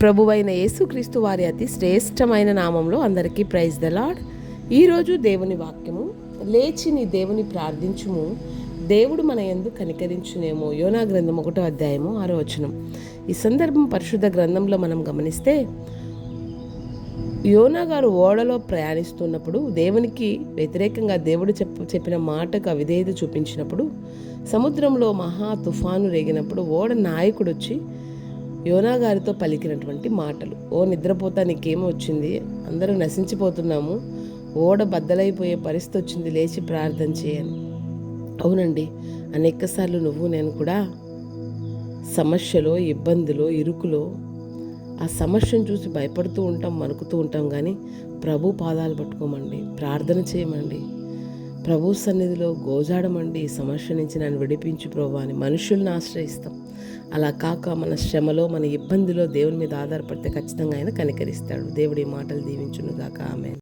ప్రభువైన యేసుక్రీస్తు వారి అతి శ్రేష్టమైన నామంలో అందరికీ ప్రైజ్ ద లార్డ్. ఈరోజు దేవుని వాక్యము, లేచి నీ దేవుని ప్రార్థించుము, దేవుడు మన యందు కనికరించునేమో. యోనా గ్రంథం 1వ అధ్యాయము 6వ వచనం. ఈ సందర్భం పరిశుద్ధ గ్రంథంలో మనం గమనిస్తే, యోనా గారు ఓడలో ప్రయాణిస్తున్నప్పుడు దేవునికి వ్యతిరేకంగా దేవుడు చెప్పిన మాటకు అవిధేయత చూపించినప్పుడు, సముద్రంలో మహా తుఫాను రేగినప్పుడు ఓడ నాయకుడు వచ్చి యోనా గారితో పలికినటువంటి మాటలు. ఓ నిద్రపోతా, నీకేమో వచ్చింది, అందరూ నశించిపోతున్నాము, ఓడ బద్దలైపోయే పరిస్థితి వచ్చింది, లేచి ప్రార్థన చేయను. అవునండి, అనేకసార్లు నువ్వు నేను కూడా సమస్యలో, ఇబ్బందిలో, ఇరుకులో ఆ సమస్యను చూసి భయపడుతూ ఉంటాం, వణుకుతూ ఉంటాం. కానీ ప్రభు పాదాలు పట్టుకోమండి, ప్రార్థన చేయమండి, ప్రభు సన్నిధిలో గోజాడమండి. ఈ సమస్య నుంచి నన్ను విడిపించు ప్రభు అని మనుషుల్ని ఆశ్రయిస్తాం. అలా కాక మన శ్రమలో, మన ఇబ్బందిలో దేవుని మీద ఆధారపడితే ఖచ్చితంగా ఆయన కనికరిస్తాడు. దేవుడి మాటలు దీవించును గాక. ఆమేన్.